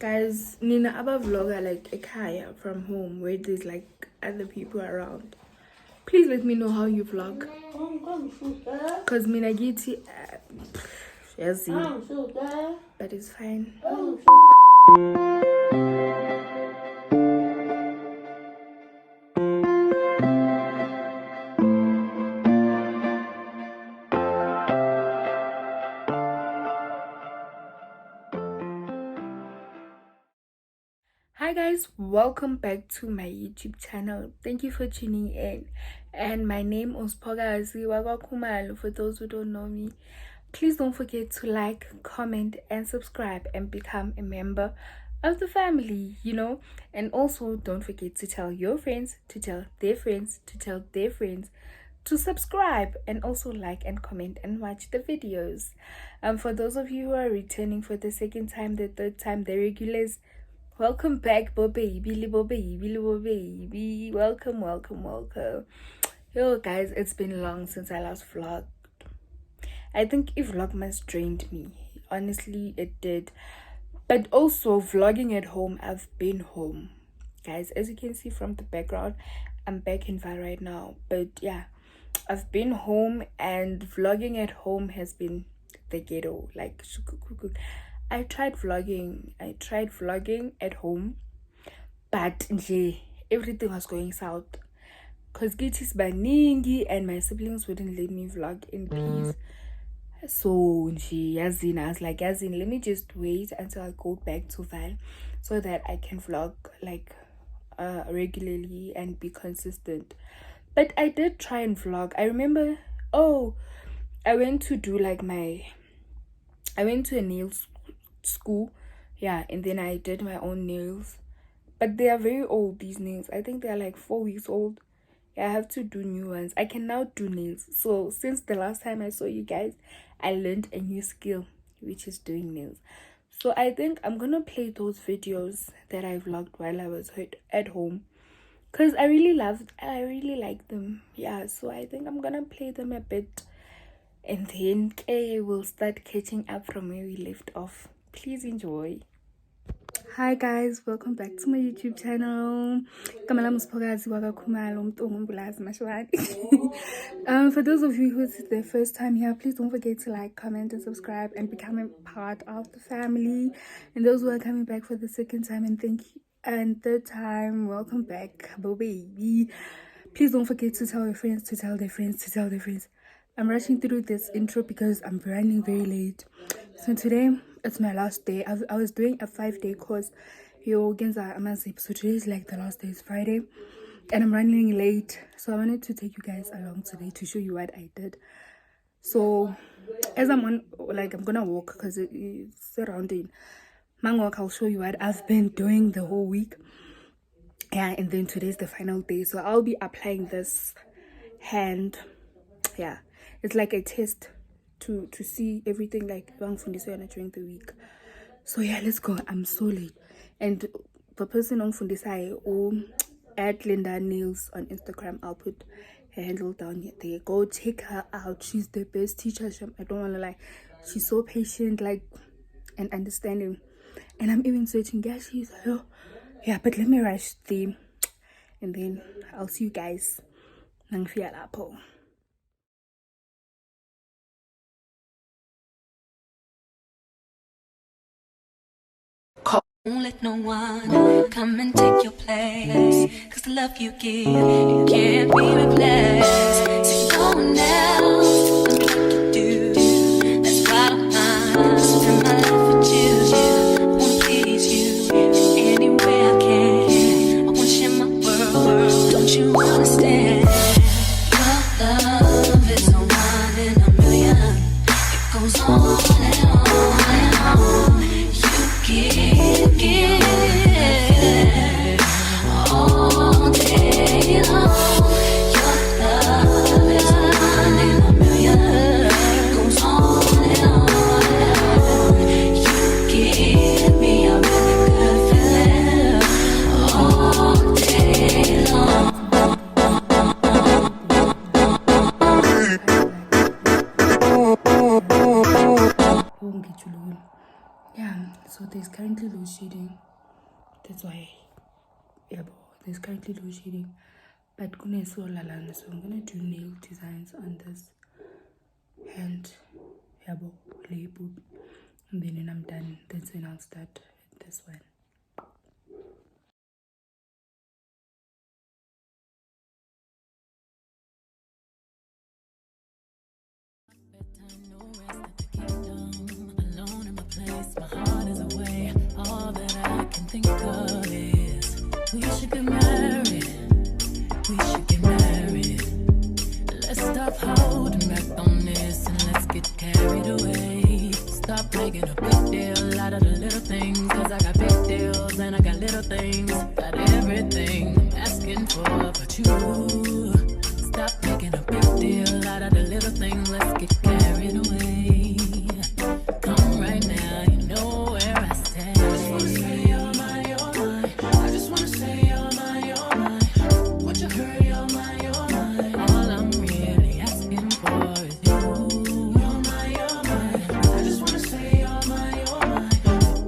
Guys, Nina Abba vlogger like a kaya from home where there's like other people around. Please let me know how you vlog. Cause Mina Giti, yes, but it's fine. Hi guys, welcome back to my YouTube channel. Thank you for tuning in. And my name is Pogazi Wagakumalo. For those who don't know me, please don't forget to like, comment and subscribe and become a member of the family, and also don't forget to tell your friends, to tell their friends, to tell their friends to subscribe, and also like and comment and watch the videos. For those of you who are returning for the second time, the third time, the regulars, welcome back, bo baby, little baby. Welcome. Yo guys, it's been long since I last vlogged. I think Vlogmas drained me. Honestly, it did. But also vlogging at home, I've been home. Guys, as you can see from the background, I'm back in Val right now. But yeah, I've been home and vlogging at home has been the ghetto. Like, I tried vlogging at home, but everything was going south because Gitis baningi and my siblings wouldn't let me vlog in peace. So I was like, let me just wait until I go back to Val so that I can vlog like regularly and be consistent. But I did try and vlog. I remember, I went to a nails school, and then I did my own nails, but they are very old, these nails. I think they are like 4 weeks old. I have to do new ones. I can now do nails. So since the last time I saw you guys, I learned a new skill, which is doing nails. So I think I'm gonna play those videos that I vlogged while I was at home because I really like them. So I think I'm gonna play them a bit, and then we'll start catching up from where we left off. Please enjoy. Hi guys, welcome back to my YouTube channel. For those of you who is their first time here, please don't forget to like, comment and subscribe and become a part of the family. And those who are coming back for the second time and third time, welcome back, baby. Please don't forget to tell your friends, to tell their friends. I'm rushing through this intro because I'm running very late. So today, it's my last day. I was doing a 5-day course. So today is like the last day. It's Friday. And I'm running late. So I wanted to take you guys along today to show you what I did. So as I'm on, I'm going to walk because it's surrounding. I'll show you what I've been doing the whole week. And then today's the final day. So I'll be applying this hand. It's like a test to see everything like during the week. So let's go. I'm so late. And the person on Fundisai at Linda Nails on Instagram, I'll put her handle down there. Go check her out. She's the best teacher. I don't want to lie. She's so patient, and understanding. And I'm even searching. She's but let me rush there. And then I'll see you guys. Don't let no one come and take your place, 'cause the love you give, it can't be replaced. So no one else does me like you do. That's why I don't mind spend my life with you. I wanna please you any way I can. I wanna share my world, don't you understand? Your love is a one in a million. It goes on and on and on. You give all day long. Your love is one in a million. there's currently load shedding. That's why, yeah, there's currently load shedding. But so I'm gonna do nail designs on this hand, yeah, label, and then when I'm done, that's when I'll start this one. Alone in my place, my heart is away. All that I can think of is we should get married. We should get married. Let's stop holding back on this and let's get carried away. Stop making a big deal out of the little things, cause I got big deals and I got little things. Got everything I'm asking for but you. Stop making a big deal out of the little things, let's get carried away. Come right now, you know where I stand. I just wanna say you're mine, you're mine. I just wanna say you're mine, you're mine. Would you hurry, you're mine, you're mine. All I'm really asking for is you. You're mine, you're mine. I just wanna say you're mine, you're mine.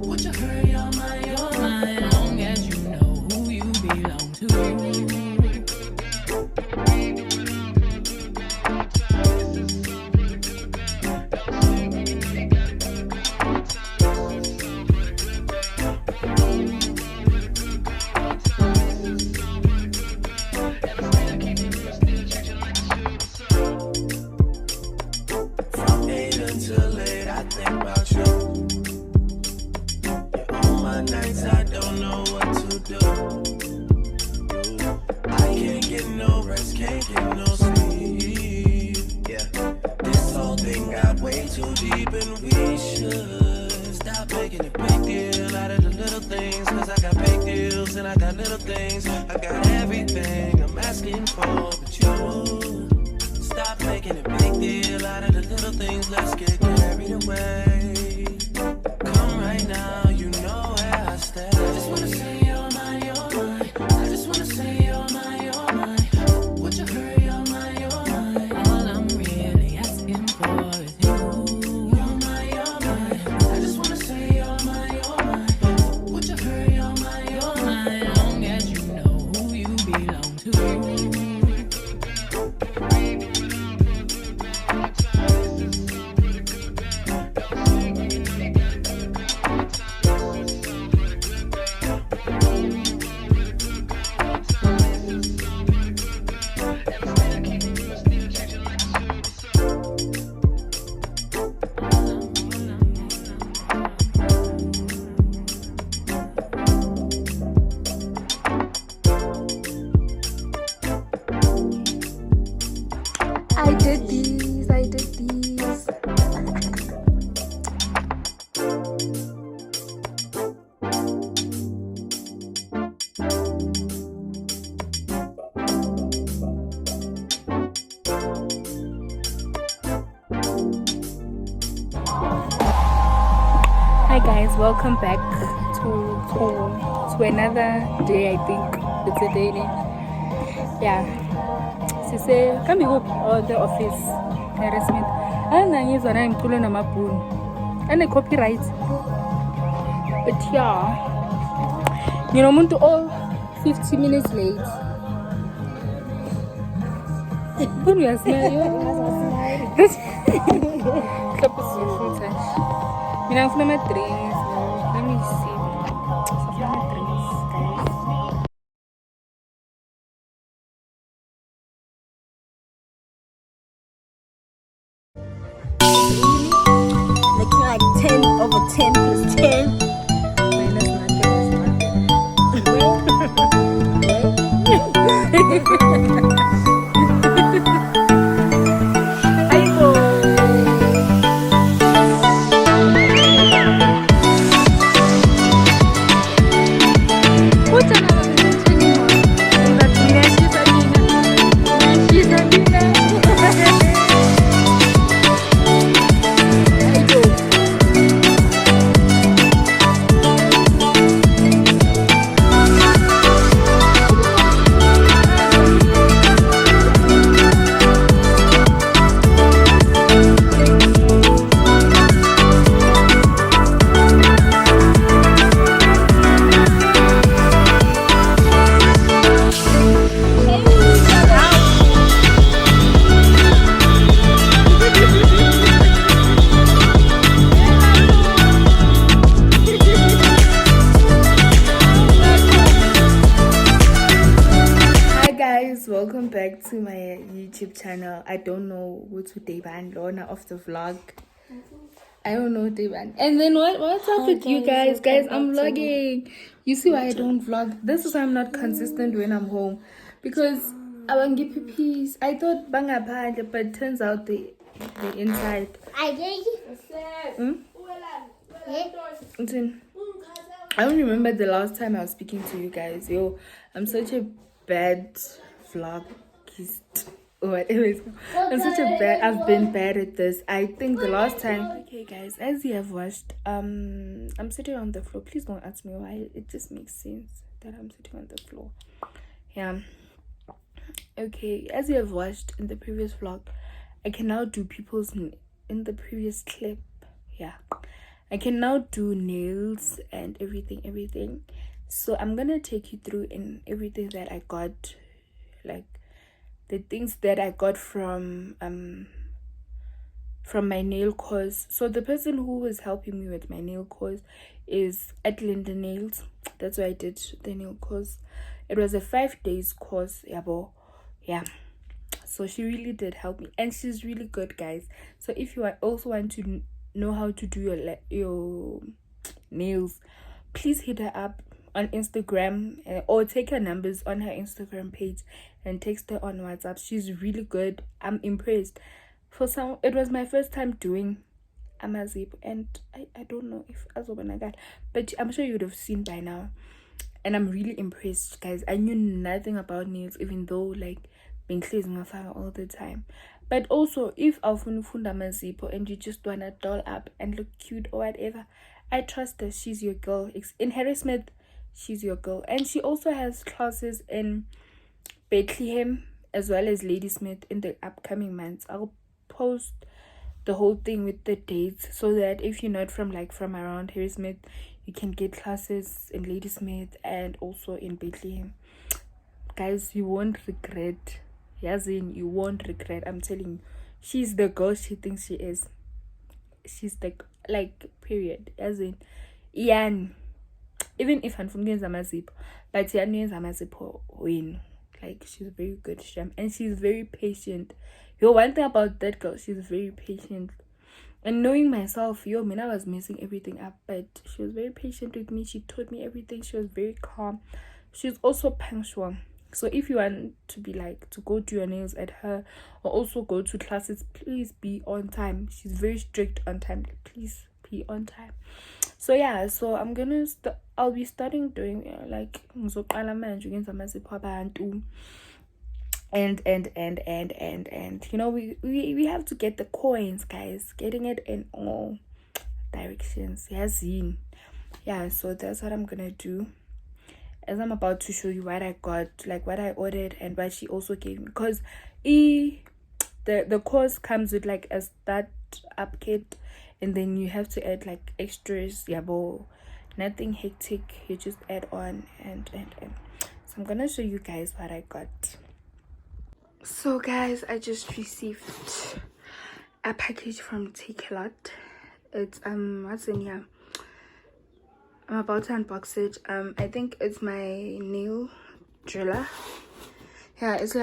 Would you hurry, you're mine, you're mine. Long as you know who you belong to. I did these. Hi guys, welcome back to another day. I think it's a day. Yeah. She said, "Come go to the office harassment." And then he's I'm pulling on my phone. And a copyright. But yeah, you know, I'm to all 50 minutes late. What we are smiling? Stop your full touch. You know, I'm my drinks. Let me see. So my drinks, guys. Looking like 10 over 10 plus 10. Minus nothing is nothing. to my YouTube channel. I don't know what's Devan Lorna of the vlog. I don't know Devan. And then what's up with you guys? Guys, I'm vlogging. You see why I don't vlog? This is why I'm not consistent when I'm home. Because I want to give peace. I thought bangaphandle, but turns out the inside. I don't remember the last time I was speaking to you guys. Yo, I'm such a bad vlogist. Anyways, I've been bad at this. I think the last time. Okay, guys, as you have watched, I'm sitting on the floor. Please don't ask me why. It just makes sense that I'm sitting on the floor. Yeah. Okay, as you have watched in the previous vlog, I can now do in the previous clip. Yeah. I can now do nails and everything. So I'm gonna take you through in everything that I got, like the things that I got from my nail course. So the person who was helping me with my nail course is at Linda Nails. That's why I did the nail course. It was a 5 days course. Yeah. So she really did help me, and she's really good, guys. So if you also want to know how to do your nails, please hit her up on Instagram, or take her numbers on her Instagram page and text her on WhatsApp. She's really good. I'm impressed. It was my first time doing amazip, and I don't know if azobonagal, but I'm sure you would have seen by now. And I'm really impressed, guys. I knew nothing about nails, even though like being cleansing my fire all the time. But also, if Alfunufunda Mazipo and you just wanna doll up and look cute or whatever, I trust her. She's your girl. In Harry Smith, she's your girl. And she also has classes in Bethlehem as well as Ladysmith in the upcoming months. I'll post the whole thing with the dates, so that if you're not from around Harry Smith, you can get classes in Ladysmith and also in Bethlehem. Guys, you won't regret. Yazin, you won't regret. I'm telling you, she's the girl she thinks she is. She's the period. Yazin, Ian. Even if I'm from Zamazip, but Ian Zamazip win. Like, she's very good, and she's very patient. One thing about that girl, she's very patient. And knowing myself, I was messing everything up, but she was very patient with me. She taught me everything. She was very calm. She's also punctual. So if you want to to go do your nails at her, or also go to classes, please be on time. She's very strict on time. Please be on time. So yeah, so I'll be starting doing and we have to get the coins, guys. Getting it in all directions. Yeah, so that's what I'm gonna do. As I'm about to show you what I got, what I ordered and what she also gave me, because the course comes with a start up kit, and then you have to add extras. Nothing hectic, you just add on and so I'm gonna show you guys what I got. So guys, I just received a package from Tik Tok. It's what's in here? I'm about to unbox it. I think it's my nail driller. Yeah, it's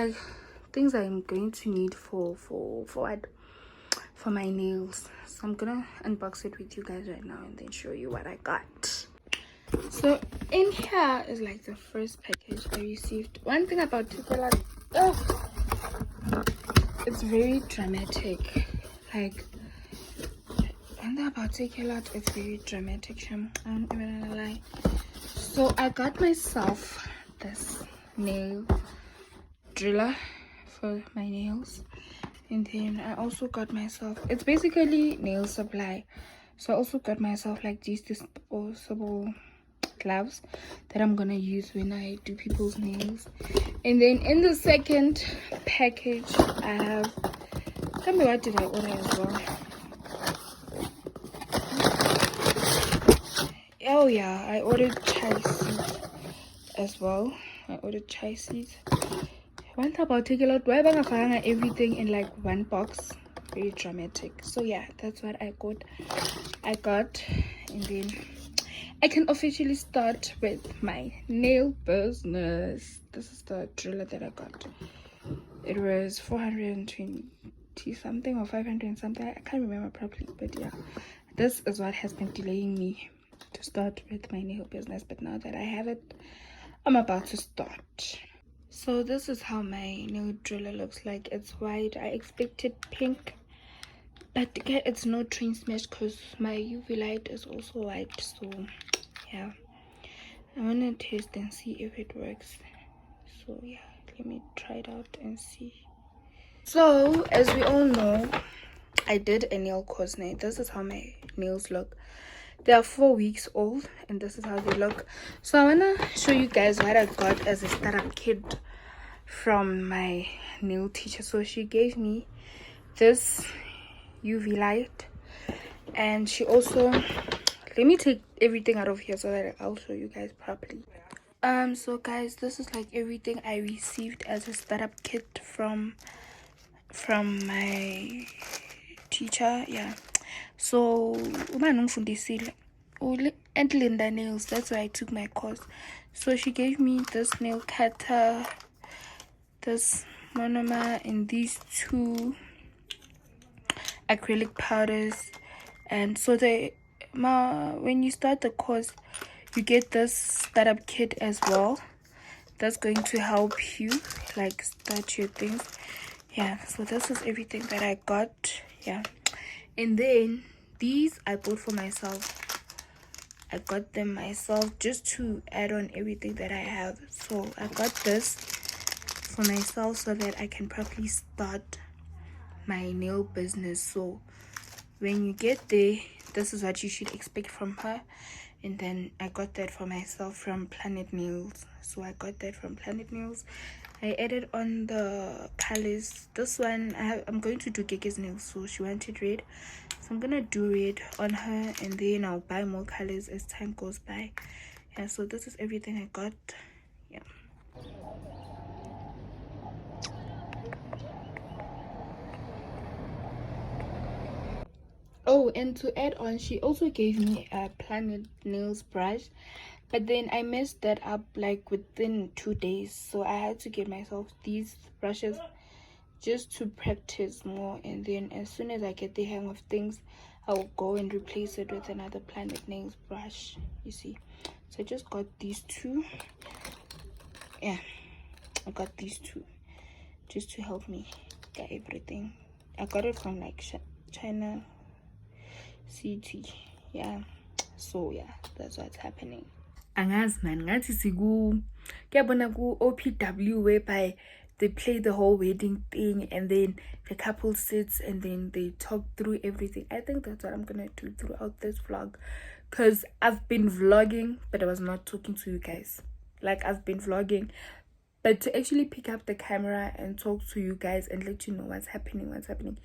things I'm going to need for my nails. So I'm gonna unbox it with you guys right now and then show you what I got. So in here is the first package I received. One thing about Tik Tok, it's very dramatic. One thing about Tik Tok, it's very dramatic. I'm not even gonna lie. So I got myself this nail driller for my nails, and then I also got myself, it's basically nail supply. So I also got myself these disposable gloves that I'm gonna use when I do people's nails. And then in the second package I have, tell me, what did I order as well? Oh yeah, I ordered chai seeds as well. I ordered chai seeds. One thing about Tik Tok, why bang everything in one box? Very dramatic. So yeah, that's what I got. And then I can officially start with my nail business. This is the driller that I got. It was 420 something or 500 something. I can't remember properly, but yeah, this is what has been delaying me to start with my nail business. But now that I have it, I'm about to start. So this is how my nail driller looks like. It's white. I expected pink, but it's no train smash because my UV light is also white. So yeah, I'm gonna test and see if it works. So yeah, let me try it out and see. So as we all know, I did a nail course now. This is how my nails look. They are 4 weeks old and this is how they look. So I wanna show you guys what I got as a startup kit from my nail teacher. So she gave me this UV light, and she also, let me take everything out of here so that I'll show you guys properly. So guys, this is like everything I received as a startup kit from my teacher. Yeah, so and Linda Nails, that's why I took my course. So she gave me this nail cutter, this monomer, and these two acrylic powders. And so when you start the course, you get this startup kit as well. That's going to help you like start your things. Yeah, so this is everything that I got. Yeah, and then these I bought for myself. I got them myself just to add on everything that I have. So I got this for myself so that I can properly start my nail business. So when you get there, this is what you should expect from her. And then I got that for myself from Planet Nails. So I got that from Planet Nails. I added on the colors. This one I'm going to do Gege's nails, so she wanted red, so I'm gonna do red on her, and then I'll buy more colors as time goes by. Yeah, so this is everything I got. Yeah. Oh, and to add on, she also gave me a Planet Nails brush, but then I messed that up like within 2 days, so I had to get myself these brushes just to practice more, and then as soon as I get the hang of things, I will go and replace it with another Planet Nails brush, you see. So I just got these two. Yeah, I got these two just to help me get everything. I got it from like China City. Yeah, so yeah, that's what's happening. Angazi man, ngathi kuyabona ku OPW, whereby they play the whole wedding thing and then the couple sits and then they talk through everything. I think that's what I'm gonna do throughout this vlog, because I've been vlogging but I was not talking to you guys. Like, I've been vlogging, but to actually pick up the camera and talk to you guys and let you know what's happening.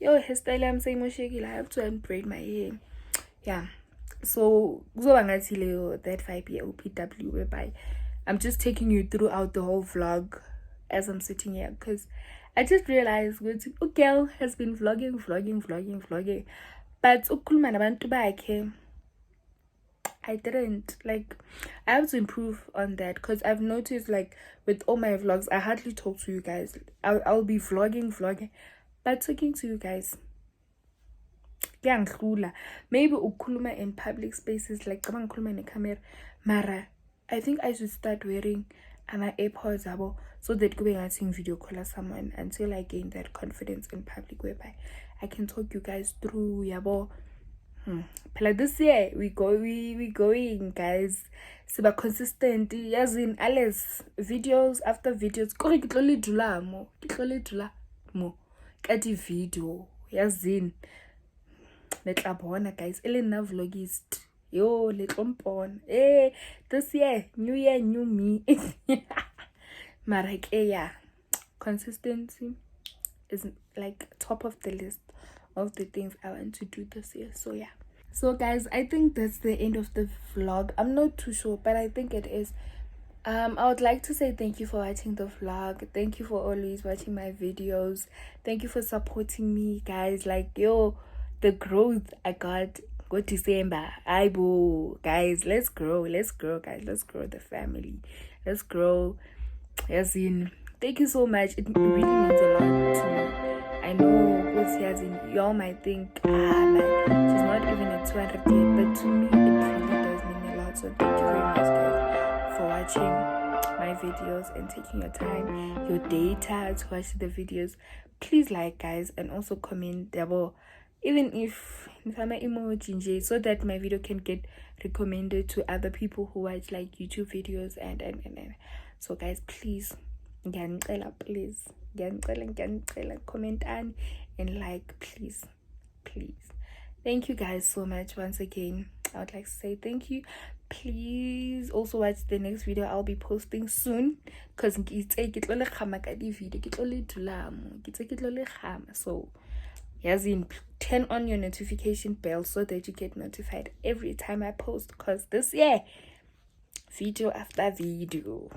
Yo, hairstyle, I'm saying I have to unbraid my hair. Yeah, so that 5-year OPW, whereby I'm just taking you throughout the whole vlog as I'm sitting here, because I just realized girl has been vlogging, but ukukhuluma nabantu bakhe, I didn't. Like, I have to improve on that, because I've noticed, like, with all my vlogs, I hardly talk to you guys. I'll be vlogging, but talking to you guys, maybe ukhuluma in public spaces, like kama ngikhuluma necamera, mara I think I should start wearing my AirPods abo, so that kube ngathi video call someone, until I gain that confidence in public, whereby I can talk you guys through yabo. Like this year we going, guys. Siba consistent, yazin alles videos after videos. Kore kitloli dula mo kati video, yazin letla bona, guys. Ele na vlogist, yo letlo mpona. This year, new year, new me. Mara yeah, consistency is like top of the list of the things I want to do this year. So yeah, so guys, I think that's the end of the vlog. I'm not too sure, but I think it is. I would like to say thank you for watching the vlog. Thank you for always watching my videos. Thank you for supporting me, guys. Like, yo, the growth I got go December, aibo, guys, let's grow, guys, let's grow the family, let's grow, as in thank you so much. It really means a lot to me. I know because y'all might think, man, she's not even at 200 yet, but to me it really does mean a lot. So thank you very much, guys, for watching my videos and taking your time, your data to watch the videos. Please like, guys, and also comment double, even if I'm an emoji, so that my video can get recommended to other people who watch like YouTube videos and so guys, please please comment and like, please. Thank you guys so much once again. I would like to say thank you. Please also watch the next video I'll be posting soon, because so Yazin, turn on your notification bell so that you get notified every time I post, because this year video after video